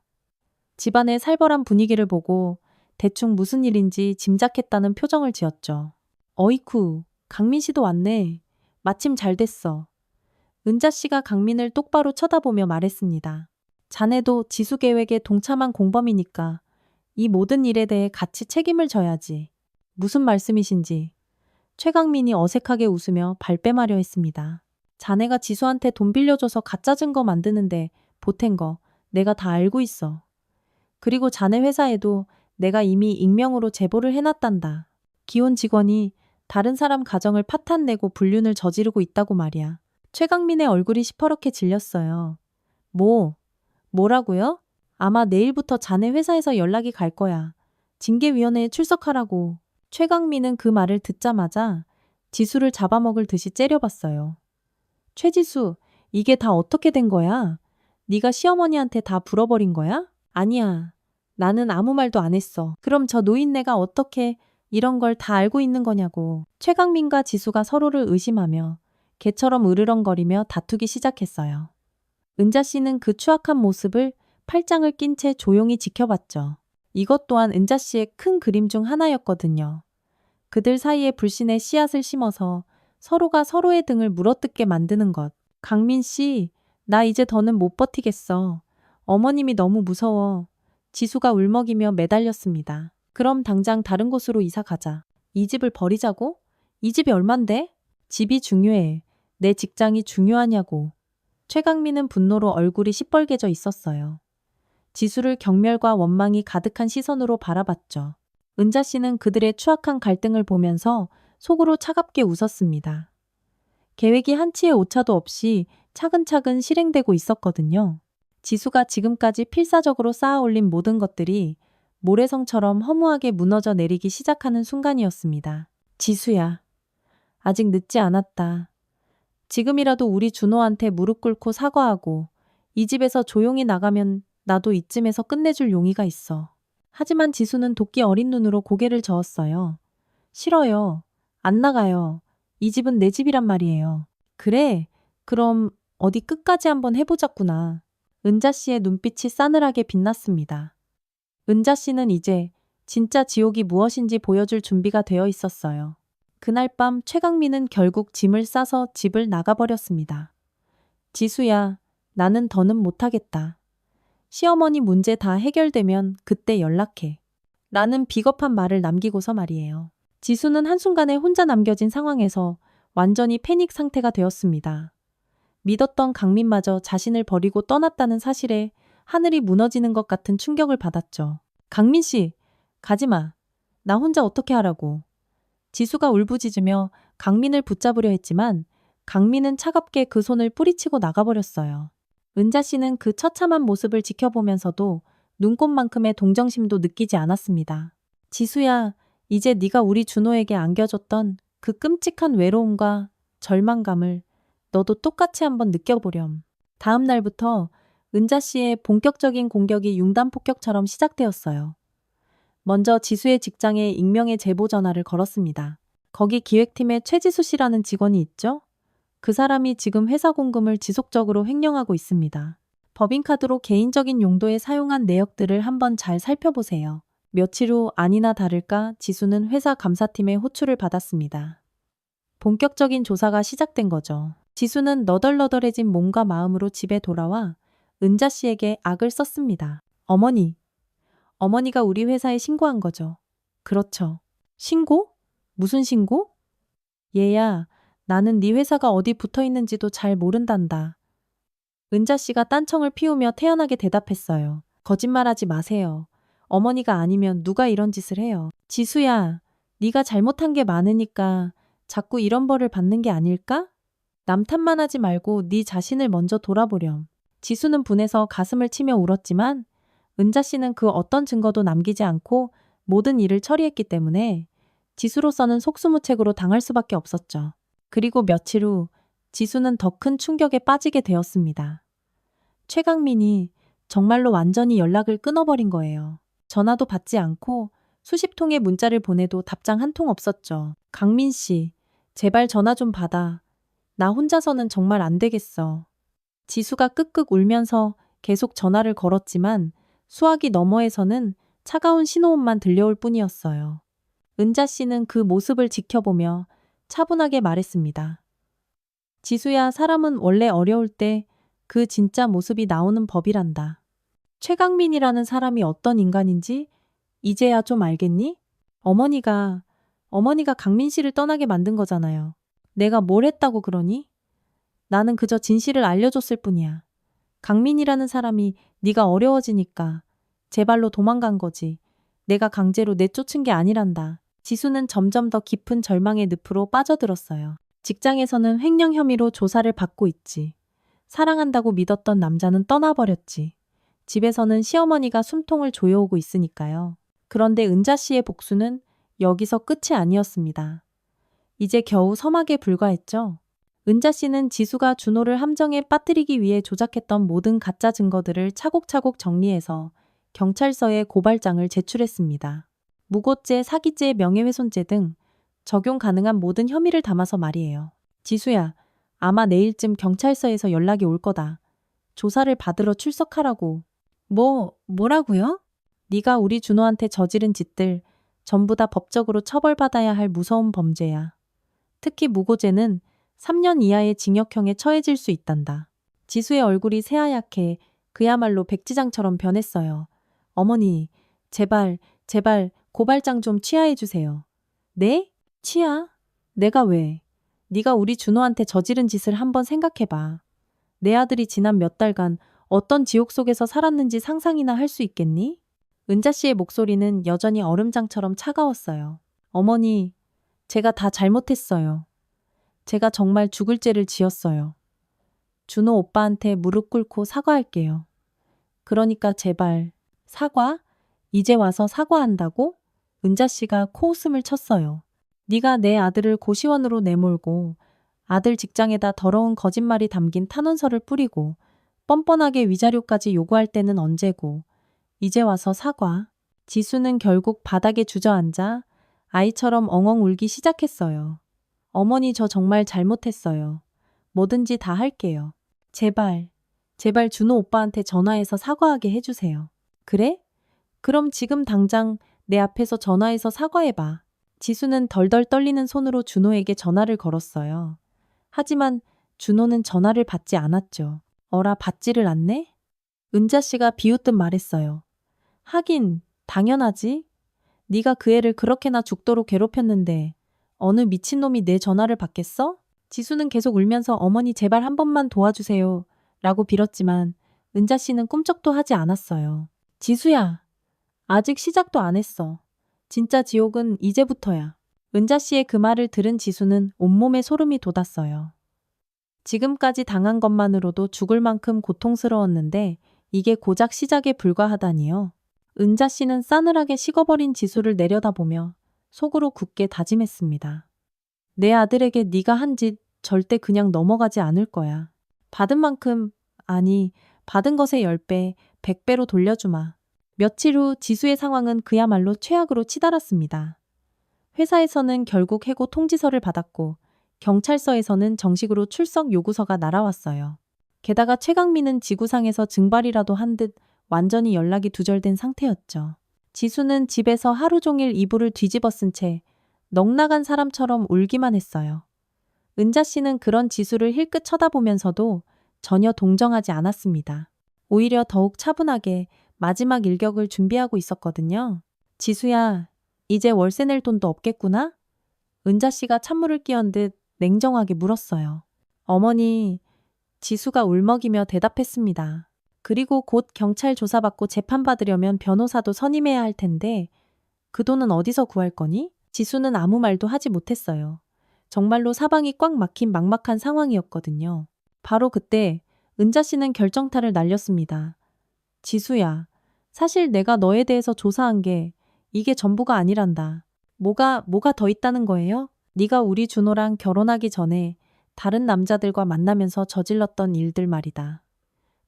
집안의 살벌한 분위기를 보고 대충 무슨 일인지 짐작했다는 표정을 지었죠. 어이쿠, 강민 씨도 왔네. 마침 잘 됐어. 은자 씨가 강민을 똑바로 쳐다보며 말했습니다. 자네도 지수 계획에 동참한 공범이니까 이 모든 일에 대해 같이 책임을 져야지. 무슨 말씀이신지. 최강민이 어색하게 웃으며 발뺌하려 했습니다. 자네가 지수한테 돈 빌려줘서 가짜 증거 만드는데 보탠 거 내가 다 알고 있어. 그리고 자네 회사에도 내가 이미 익명으로 제보를 해놨단다. 기혼 직원이 다른 사람 가정을 파탄내고 불륜을 저지르고 있다고 말이야. 최강민의 얼굴이 시퍼렇게 질렸어요. 뭐라고요? 아마 내일부터 자네 회사에서 연락이 갈 거야. 징계위원회에 출석하라고. 최강민은 그 말을 듣자마자 지수를 잡아먹을 듯이 째려봤어요. 최지수, 이게 다 어떻게 된 거야? 네가 시어머니한테 다 불어버린 거야? 아니야. 나는 아무 말도 안 했어. 그럼 저 노인네가 어떻게 이런 걸 다 알고 있는 거냐고. 최강민과 지수가 서로를 의심하며 개처럼 으르렁거리며 다투기 시작했어요. 은자 씨는 그 추악한 모습을 팔짱을 낀 채 조용히 지켜봤죠. 이것 또한 은자 씨의 큰 그림 중 하나였거든요. 그들 사이에 불신의 씨앗을 심어서 서로가 서로의 등을 물어뜯게 만드는 것. 강민 씨, 나 이제 더는 못 버티겠어. 어머님이 너무 무서워. 지수가 울먹이며 매달렸습니다. 그럼 당장 다른 곳으로 이사 가자. 이 집을 버리자고? 이 집이 얼만데? 집이 중요해. 내 직장이 중요하냐고. 최강민은 분노로 얼굴이 시뻘개져 있었어요. 지수를 경멸과 원망이 가득한 시선으로 바라봤죠. 은자 씨는 그들의 추악한 갈등을 보면서 속으로 차갑게 웃었습니다. 계획이 한치의 오차도 없이 차근차근 실행되고 있었거든요. 지수가 지금까지 필사적으로 쌓아올린 모든 것들이 모래성처럼 허무하게 무너져 내리기 시작하는 순간이었습니다. 지수야, 아직 늦지 않았다. 지금이라도 우리 준호한테 무릎 꿇고 사과하고 이 집에서 조용히 나가면 나도 이쯤에서 끝내줄 용의가 있어. 하지만 지수는 도끼 어린 눈으로 고개를 저었어요. 싫어요. 안 나가요. 이 집은 내 집이란 말이에요. 그래, 그럼 어디 끝까지 한번 해보자꾸나. 은자 씨의 눈빛이 싸늘하게 빛났습니다. 은자 씨는 이제 진짜 지옥이 무엇인지 보여줄 준비가 되어 있었어요. 그날 밤 최강민은 결국 짐을 싸서 집을 나가버렸습니다. 지수야, 나는 더는 못하겠다. 시어머니 문제 다 해결되면 그때 연락해. 라는 비겁한 말을 남기고서 말이에요. 지수는 한순간에 혼자 남겨진 상황에서 완전히 패닉 상태가 되었습니다. 믿었던 강민마저 자신을 버리고 떠났다는 사실에 하늘이 무너지는 것 같은 충격을 받았죠. 강민 씨, 가지마. 나 혼자 어떻게 하라고. 지수가 울부짖으며 강민을 붙잡으려 했지만 강민은 차갑게 그 손을 뿌리치고 나가버렸어요. 은자 씨는 그 처참한 모습을 지켜보면서도 눈꽃만큼의 동정심도 느끼지 않았습니다. 지수야, 이제 네가 우리 준호에게 안겨줬던 그 끔찍한 외로움과 절망감을 너도 똑같이 한번 느껴보렴. 다음 날부터 은자 씨의 본격적인 공격이 융단 폭격처럼 시작되었어요. 먼저 지수의 직장에 익명의 제보 전화를 걸었습니다. 거기 기획팀에 최지수 씨라는 직원이 있죠? 그 사람이 지금 회사 공금을 지속적으로 횡령하고 있습니다. 법인카드로 개인적인 용도에 사용한 내역들을 한번 잘 살펴보세요. 며칠 후 아니나 다를까 지수는 회사 감사팀의 호출을 받았습니다. 본격적인 조사가 시작된 거죠. 지수는 너덜너덜해진 몸과 마음으로 집에 돌아와 은자 씨에게 악을 썼습니다. 어머니가 우리 회사에 신고한 거죠. 그렇죠. 신고? 무슨 신고? 얘야, 나는 네 회사가 어디 붙어 있는지도 잘 모른단다. 은자 씨가 딴청을 피우며 태연하게 대답했어요. 거짓말하지 마세요. 어머니가 아니면 누가 이런 짓을 해요. 지수야, 네가 잘못한 게 많으니까 자꾸 이런 벌을 받는 게 아닐까? 남 탓만 하지 말고 네 자신을 먼저 돌아보렴. 지수는 분해서 가슴을 치며 울었지만 은자 씨는 그 어떤 증거도 남기지 않고 모든 일을 처리했기 때문에 지수로서는 속수무책으로 당할 수밖에 없었죠. 그리고 며칠 후 지수는 더 큰 충격에 빠지게 되었습니다. 최강민이 정말로 완전히 연락을 끊어버린 거예요. 전화도 받지 않고 수십 통의 문자를 보내도 답장 한 통 없었죠. 강민 씨, 제발 전화 좀 받아. 나 혼자서는 정말 안 되겠어. 지수가 끄끄 울면서 계속 전화를 걸었지만 수화기 너머에서는 차가운 신호음만 들려올 뿐이었어요. 은자 씨는 그 모습을 지켜보며 차분하게 말했습니다. 지수야, 사람은 원래 어려울 때 그 진짜 모습이 나오는 법이란다. 최강민이라는 사람이 어떤 인간인지 이제야 좀 알겠니? 어머니가 강민 씨를 떠나게 만든 거잖아요. 내가 뭘 했다고 그러니? 나는 그저 진실을 알려줬을 뿐이야. 강민이라는 사람이 네가 어려워지니까 제 발로 도망간 거지. 내가 강제로 내쫓은 게 아니란다. 지수는 점점 더 깊은 절망의 늪으로 빠져들었어요. 직장에서는 횡령 혐의로 조사를 받고 있지. 사랑한다고 믿었던 남자는 떠나버렸지. 집에서는 시어머니가 숨통을 조여오고 있으니까요. 그런데 은자 씨의 복수는 여기서 끝이 아니었습니다. 이제 겨우 서막에 불과했죠. 은자 씨는 지수가 준호를 함정에 빠뜨리기 위해 조작했던 모든 가짜 증거들을 차곡차곡 정리해서 경찰서에 고발장을 제출했습니다. 무고죄, 사기죄, 명예훼손죄 등 적용 가능한 모든 혐의를 담아서 말이에요. 지수야, 아마 내일쯤 경찰서에서 연락이 올 거다. 조사를 받으러 출석하라고. 뭐라고요? 네가 우리 준호한테 저지른 짓들 전부 다 법적으로 처벌받아야 할 무서운 범죄야. 특히 무고죄는 3년 이하의 징역형에 처해질 수 있단다. 지수의 얼굴이 새하얗게 그야말로 백지장처럼 변했어요. 어머니, 제발 고발장 좀 취하해 주세요. 네? 취하? 내가 왜? 네가 우리 준호한테 저지른 짓을 한번 생각해봐. 내 아들이 지난 몇 달간 어떤 지옥 속에서 살았는지 상상이나 할 수 있겠니? 은자 씨의 목소리는 여전히 얼음장처럼 차가웠어요. 어머니, 제가 다 잘못했어요. 제가 정말 죽을 죄를 지었어요. 준호 오빠한테 무릎 꿇고 사과할게요. 그러니까 제발, 사과? 이제 와서 사과한다고? 은자 씨가 코웃음을 쳤어요. 네가 내 아들을 고시원으로 내몰고 아들 직장에다 더러운 거짓말이 담긴 탄원서를 뿌리고 뻔뻔하게 위자료까지 요구할 때는 언제고 이제 와서 사과. 지수는 결국 바닥에 주저앉아 아이처럼 엉엉 울기 시작했어요. 어머니, 저 정말 잘못했어요. 뭐든지 다 할게요. 제발 준호 오빠한테 전화해서 사과하게 해주세요. 그래? 그럼 지금 당장 내 앞에서 전화해서 사과해봐. 지수는 덜덜 떨리는 손으로 준호에게 전화를 걸었어요. 하지만 준호는 전화를 받지 않았죠. 어라, 받지를 않네? 은자 씨가 비웃듯 말했어요. 하긴 당연하지. 네가 그 애를 그렇게나 죽도록 괴롭혔는데 어느 미친놈이 내 전화를 받겠어? 지수는 계속 울면서 어머니 제발 한 번만 도와주세요 라고 빌었지만 은자 씨는 꿈쩍도 하지 않았어요. 지수야, 아직 시작도 안 했어. 진짜 지옥은 이제부터야. 은자 씨의 그 말을 들은 지수는 온몸에 소름이 돋았어요. 지금까지 당한 것만으로도 죽을 만큼 고통스러웠는데 이게 고작 시작에 불과하다니요. 은자 씨는 싸늘하게 식어버린 지수를 내려다보며 속으로 굳게 다짐했습니다. 내 아들에게 네가 한 짓 절대 그냥 넘어가지 않을 거야. 받은 만큼, 아니, 받은 것의 10배, 100배로 돌려주마. 며칠 후 지수의 상황은 그야말로 최악으로 치달았습니다. 회사에서는 결국 해고 통지서를 받았고 경찰서에서는 정식으로 출석 요구서가 날아왔어요. 게다가 최강민은 지구상에서 증발이라도 한 듯 완전히 연락이 두절된 상태였죠. 지수는 집에서 하루 종일 이불을 뒤집어 쓴 채 넋나간 사람처럼 울기만 했어요. 은자 씨는 그런 지수를 힐끗 쳐다보면서도 전혀 동정하지 않았습니다. 오히려 더욱 차분하게 마지막 일격을 준비하고 있었거든요. 지수야, 이제 월세 낼 돈도 없겠구나? 은자 씨가 찬물을 끼얹은 듯 냉정하게 물었어요. 어머니, 지수가 울먹이며 대답했습니다. 그리고 곧 경찰 조사받고 재판받으려면 변호사도 선임해야 할 텐데 그 돈은 어디서 구할 거니? 지수는 아무 말도 하지 못했어요. 정말로 사방이 꽉 막힌 막막한 상황이었거든요. 바로 그때 은자 씨는 결정타를 날렸습니다. 지수야, 사실 내가 너에 대해서 조사한 게 이게 전부가 아니란다. 뭐가 더 있다는 거예요? 네가 우리 준호랑 결혼하기 전에 다른 남자들과 만나면서 저질렀던 일들 말이다.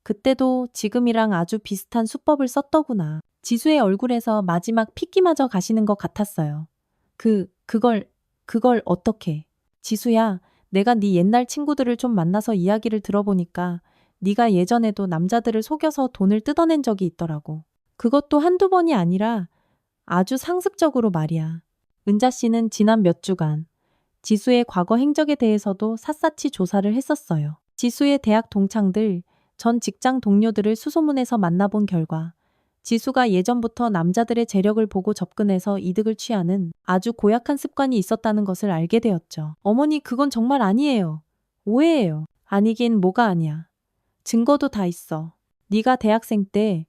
그때도 지금이랑 아주 비슷한 수법을 썼더구나. 지수의 얼굴에서 마지막 핏기마저 가시는 것 같았어요. 그걸 어떻게? 지수야, 내가 네 옛날 친구들을 좀 만나서 이야기를 들어보니까 네가 예전에도 남자들을 속여서 돈을 뜯어낸 적이 있더라고. 그것도 한두 번이 아니라 아주 상습적으로 말이야. 은자 씨는 지난 몇 주간 지수의 과거 행적에 대해서도 샅샅이 조사를 했었어요. 지수의 대학 동창들, 전 직장 동료들을 수소문해서 만나본 결과 지수가 예전부터 남자들의 재력을 보고 접근해서 이득을 취하는 아주 고약한 습관이 있었다는 것을 알게 되었죠. 어머니, 그건 정말 아니에요. 오해예요. 아니긴 뭐가 아니야. 증거도 다 있어. 네가 대학생 때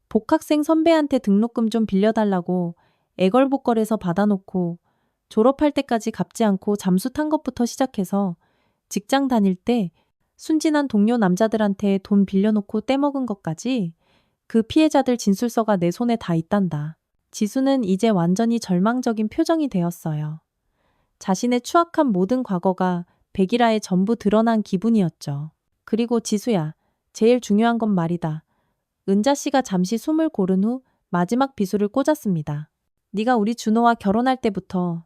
복학생 선배한테 등록금 좀 빌려달라고 애걸복걸해서 받아놓고 졸업할 때까지 갚지 않고 잠수 탄 것부터 시작해서 직장 다닐 때 순진한 동료 남자들한테 돈 빌려놓고 떼먹은 것까지 그 피해자들 진술서가 내 손에 다 있단다. 지수는 이제 완전히 절망적인 표정이 되었어요. 자신의 추악한 모든 과거가 백일하에 전부 드러난 기분이었죠. 그리고 지수야, 제일 중요한 건 말이다. 은자 씨가 잠시 숨을 고른 후 마지막 비수를 꽂았습니다. 네가 우리 준호와 결혼할 때부터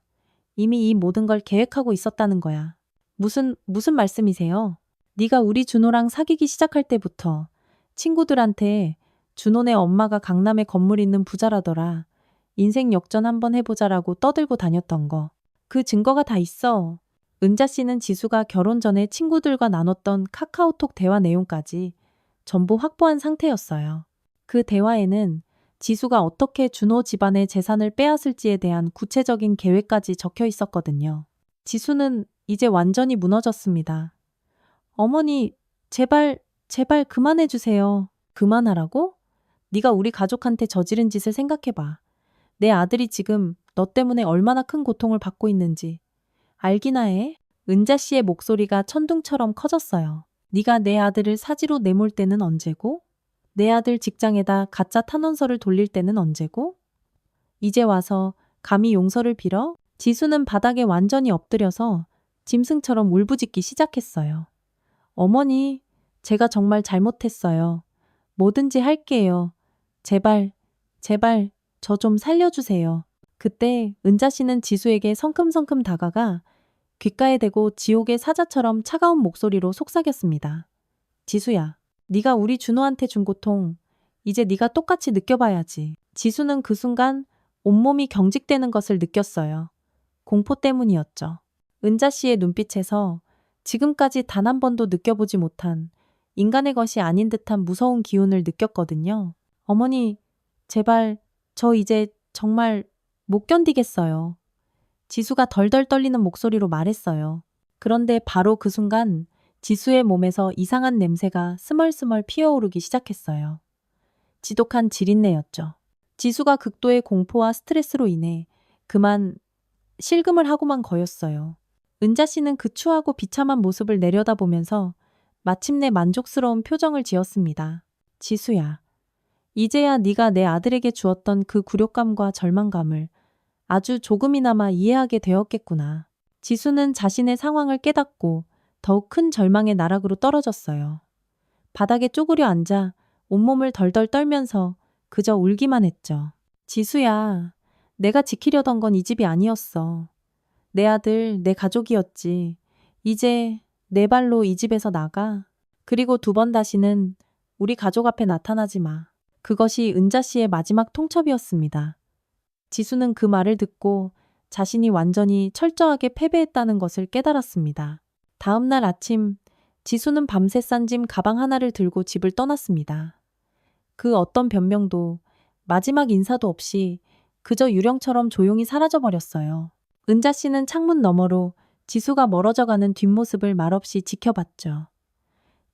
이미 이 모든 걸 계획하고 있었다는 거야. 무슨 말씀이세요? 네가 우리 준호랑 사귀기 시작할 때부터 친구들한테 준호네 엄마가 강남에 건물 있는 부자라더라. 인생 역전 한번 해보자라고 떠들고 다녔던 거. 그 증거가 다 있어. 은자 씨는 지수가 결혼 전에 친구들과 나눴던 카카오톡 대화 내용까지 전부 확보한 상태였어요. 그 대화에는 지수가 어떻게 준호 집안의 재산을 빼앗을지에 대한 구체적인 계획까지 적혀 있었거든요. 지수는 이제 완전히 무너졌습니다. 어머니, 제발 그만해주세요. 그만하라고? 네가 우리 가족한테 저지른 짓을 생각해봐. 내 아들이 지금 너 때문에 얼마나 큰 고통을 받고 있는지 알기나 해? 은자 씨의 목소리가 천둥처럼 커졌어요. 네가 내 아들을 사지로 내몰 때는 언제고? 내 아들 직장에다 가짜 탄원서를 돌릴 때는 언제고? 이제 와서 감히 용서를 빌어? 지수는 바닥에 완전히 엎드려서 짐승처럼 울부짖기 시작했어요. 어머니, 제가 정말 잘못했어요. 뭐든지 할게요. 제발 저 좀 살려주세요. 그때 은자 씨는 지수에게 성큼성큼 다가가 귓가에 대고 지옥의 사자처럼 차가운 목소리로 속삭였습니다. 지수야, 네가 우리 준호한테 준 고통 이제 네가 똑같이 느껴봐야지. 지수는 그 순간 온몸이 경직되는 것을 느꼈어요. 공포 때문이었죠. 은자 씨의 눈빛에서 지금까지 단 한 번도 느껴보지 못한 인간의 것이 아닌 듯한 무서운 기운을 느꼈거든요. 어머니, 제발 저 이제 정말 못 견디겠어요. 지수가 덜덜 떨리는 목소리로 말했어요. 그런데 바로 그 순간 지수의 몸에서 이상한 냄새가 스멀스멀 피어오르기 시작했어요. 지독한 지린내였죠. 지수가 극도의 공포와 스트레스로 인해 그만 실금을 하고만 거였어요. 은자 씨는 그 추하고 비참한 모습을 내려다보면서 마침내 만족스러운 표정을 지었습니다. 지수야, 이제야 네가 내 아들에게 주었던 그 굴욕감과 절망감을 아주 조금이나마 이해하게 되었겠구나. 지수는 자신의 상황을 깨닫고 더욱 큰 절망의 나락으로 떨어졌어요. 바닥에 쪼그려 앉아 온몸을 덜덜 떨면서 그저 울기만 했죠. 지수야, 내가 지키려던 건 이 집이 아니었어. 내 아들, 내 가족이었지. 이제 내 발로 이 집에서 나가. 그리고 두 번 다시는 우리 가족 앞에 나타나지 마. 그것이 은자 씨의 마지막 통첩이었습니다. 지수는 그 말을 듣고 자신이 완전히 철저하게 패배했다는 것을 깨달았습니다. 다음 날 아침, 지수는 밤새 싼 짐 가방 하나를 들고 집을 떠났습니다. 그 어떤 변명도 마지막 인사도 없이 그저 유령처럼 조용히 사라져버렸어요. 은자 씨는 창문 너머로 지수가 멀어져가는 뒷모습을 말없이 지켜봤죠.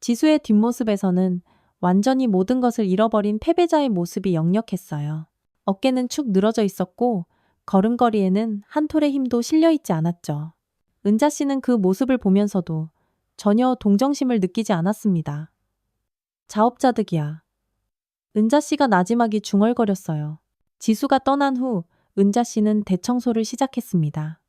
지수의 뒷모습에서는 완전히 모든 것을 잃어버린 패배자의 모습이 역력했어요. 어깨는 축 늘어져 있었고 걸음걸이에는 한 톨의 힘도 실려있지 않았죠. 은자 씨는 그 모습을 보면서도 전혀 동정심을 느끼지 않았습니다. 자업자득이야. 은자 씨가 나지막이 중얼거렸어요. 지수가 떠난 후 은자 씨는 대청소를 시작했습니다.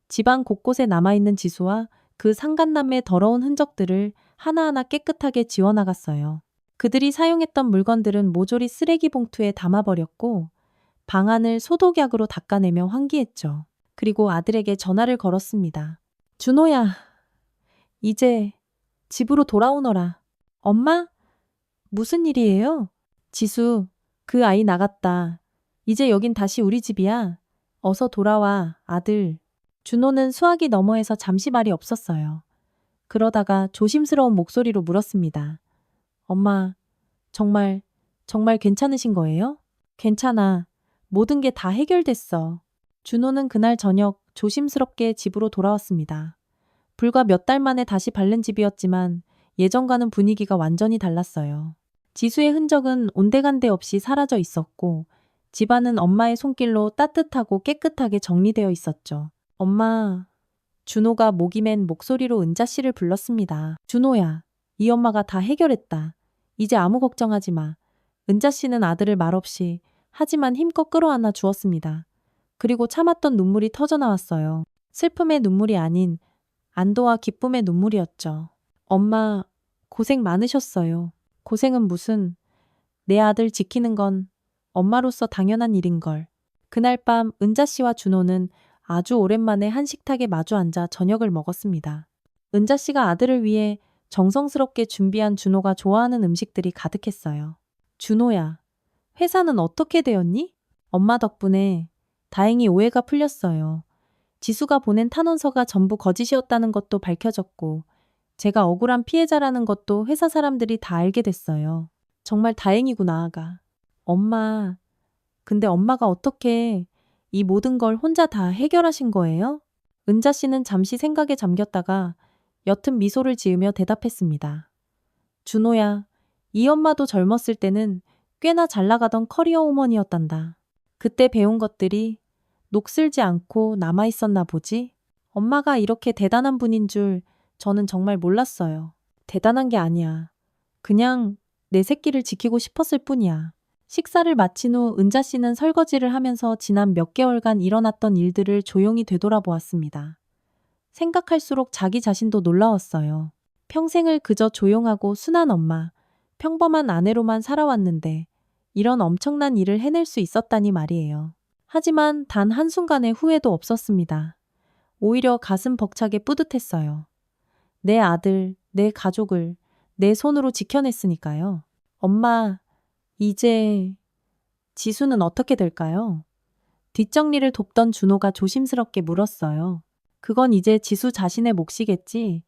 집안 곳곳에 남아있는 지수와 그 상간남의 더러운 흔적들을 하나하나 깨끗하게 지워나갔어요. 그들이 사용했던 물건들은 모조리 쓰레기 봉투에 담아버렸고 방안을 소독약으로 닦아내며 환기했죠. 그리고 아들에게 전화를 걸었습니다. 준호야, 이제 집으로 돌아오너라. 엄마? 무슨 일이에요? 지수, 그 아이 나갔다. 이제 여긴 다시 우리 집이야. 어서 돌아와, 아들. 준호는 수화기 너머에서 잠시 말이 없었어요. 그러다가 조심스러운 목소리로 물었습니다. 엄마, 정말 괜찮으신 거예요? 괜찮아. 모든 게 다 해결됐어. 준호는 그날 저녁 조심스럽게 집으로 돌아왔습니다. 불과 몇 달 만에 다시 밟는 집이었지만 예전과는 분위기가 완전히 달랐어요. 지수의 흔적은 온데간데 없이 사라져 있었고 집안은 엄마의 손길로 따뜻하고 깨끗하게 정리되어 있었죠. 엄마, 준호가 목이 맨 목소리로 은자 씨를 불렀습니다. 준호야, 이 엄마가 다 해결했다. 이제 아무 걱정하지 마. 은자 씨는 아들을 말없이 하지만 힘껏 끌어안아 주었습니다. 그리고 참았던 눈물이 터져나왔어요. 슬픔의 눈물이 아닌 안도와 기쁨의 눈물이었죠. 엄마, 고생 많으셨어요. 고생은 무슨, 내 아들 지키는 건 엄마로서 당연한 일인걸. 그날 밤 은자 씨와 준호는 아주 오랜만에 한 식탁에 마주 앉아 저녁을 먹었습니다. 은자 씨가 아들을 위해 정성스럽게 준비한 준호가 좋아하는 음식들이 가득했어요. 준호야, 회사는 어떻게 되었니? 엄마 덕분에 다행히 오해가 풀렸어요. 지수가 보낸 탄원서가 전부 거짓이었다는 것도 밝혀졌고 제가 억울한 피해자라는 것도 회사 사람들이 다 알게 됐어요. 정말 다행이구나, 아가. 엄마, 근데 엄마가 어떻게 이 모든 걸 혼자 다 해결하신 거예요? 은자 씨는 잠시 생각에 잠겼다가 옅은 미소를 지으며 대답했습니다. 준호야, 이 엄마도 젊었을 때는 꽤나 잘 나가던 커리어 우먼이었단다. 그때 배운 것들이 녹슬지 않고 남아있었나 보지? 엄마가 이렇게 대단한 분인 줄 저는 정말 몰랐어요. 대단한 게 아니야. 그냥 내 새끼를 지키고 싶었을 뿐이야. 식사를 마친 후 은자 씨는 설거지를 하면서 지난 몇 개월간 일어났던 일들을 조용히 되돌아보았습니다. 생각할수록 자기 자신도 놀라웠어요. 평생을 그저 조용하고 순한 엄마, 평범한 아내로만 살아왔는데 이런 엄청난 일을 해낼 수 있었다니 말이에요. 하지만 단 한순간의 후회도 없었습니다. 오히려 가슴 벅차게 뿌듯했어요. 내 아들, 내 가족을 내 손으로 지켜냈으니까요. 엄마, 이제 지수는 어떻게 될까요? 뒷정리를 돕던 준호가 조심스럽게 물었어요. 그건 이제 지수 자신의 몫이겠지.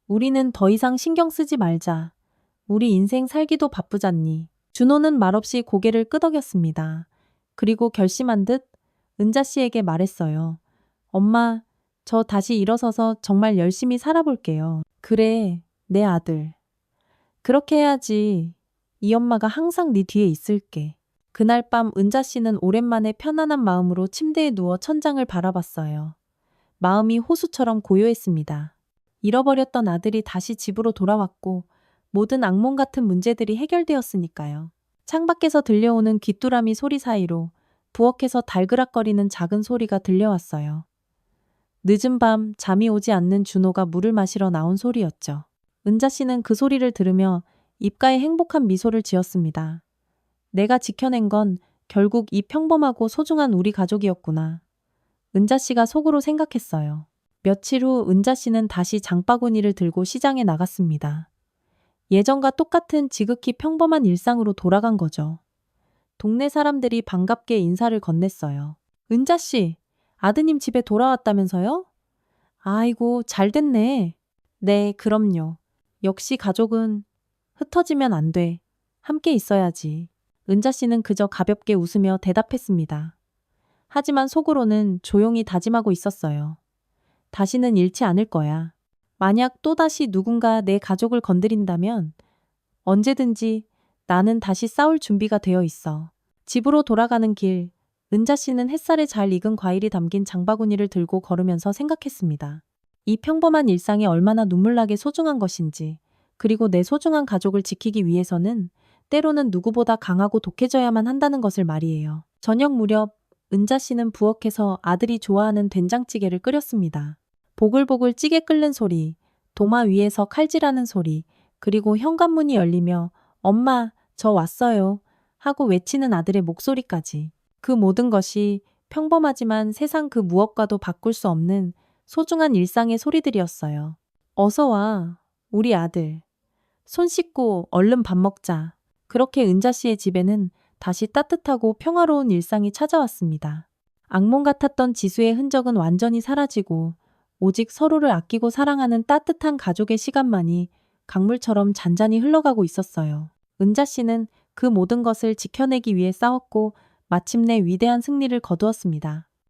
우리는 더 이상 신경 쓰지 말자. 우리 인생 살기도 바쁘잖니. 준호는 말없이 고개를 끄덕였습니다. 그리고 결심한 듯 은자 씨에게 말했어요. 엄마, 저 다시 일어서서 정말 열심히 살아볼게요. 그래, 내 아들. 그렇게 해야지. 이 엄마가 항상 네 뒤에 있을게. 그날 밤 은자 씨는 오랜만에 편안한 마음으로 침대에 누워 천장을 바라봤어요. 마음이 호수처럼 고요했습니다. 잃어버렸던 아들이 다시 집으로 돌아왔고 모든 악몽 같은 문제들이 해결되었으니까요. 창밖에서 들려오는 귀뚜라미 소리 사이로 부엌에서 달그락거리는 작은 소리가 들려왔어요. 늦은 밤 잠이 오지 않는 준호가 물을 마시러 나온 소리였죠. 은자 씨는 그 소리를 들으며 입가에 행복한 미소를 지었습니다. 내가 지켜낸 건 결국 이 평범하고 소중한 우리 가족이었구나. 은자 씨가 속으로 생각했어요. 며칠 후 은자 씨는 다시 장바구니를 들고 시장에 나갔습니다. 예전과 똑같은 지극히 평범한 일상으로 돌아간 거죠. 동네 사람들이 반갑게 인사를 건넸어요. 은자 씨, 아드님 집에 돌아왔다면서요? 아이고, 잘 됐네. 네, 그럼요. 역시 가족은 흩어지면 안 돼. 함께 있어야지. 은자 씨는 그저 가볍게 웃으며 대답했습니다. 하지만 속으로는 조용히 다짐하고 있었어요. 다시는 잃지 않을 거야. 만약 또다시 누군가 내 가족을 건드린다면 언제든지 나는 다시 싸울 준비가 되어 있어. 집으로 돌아가는 길, 은자 씨는 햇살에 잘 익은 과일이 담긴 장바구니를 들고 걸으면서 생각했습니다. 이 평범한 일상이 얼마나 눈물나게 소중한 것인지, 그리고 내 소중한 가족을 지키기 위해서는 때로는 누구보다 강하고 독해져야만 한다는 것을 말이에요. 저녁 무렵 은자 씨는 부엌에서 아들이 좋아하는 된장찌개를 끓였습니다. 보글보글 찌개 끓는 소리, 도마 위에서 칼질하는 소리, 그리고 현관문이 열리며 엄마, 저 왔어요 하고 외치는 아들의 목소리까지. 그 모든 것이 평범하지만 세상 그 무엇과도 바꿀 수 없는 소중한 일상의 소리들이었어요. 어서 와, 우리 아들. 손 씻고 얼른 밥 먹자. 그렇게 은자 씨의 집에는 다시 따뜻하고 평화로운 일상이 찾아왔습니다. 악몽 같았던 지수의 흔적은 완전히 사라지고 오직 서로를 아끼고 사랑하는 따뜻한 가족의 시간만이 강물처럼 잔잔히 흘러가고 있었어요. 은자 씨는 그 모든 것을 지켜내기 위해 싸웠고 마침내 위대한 승리를 거두었습니다.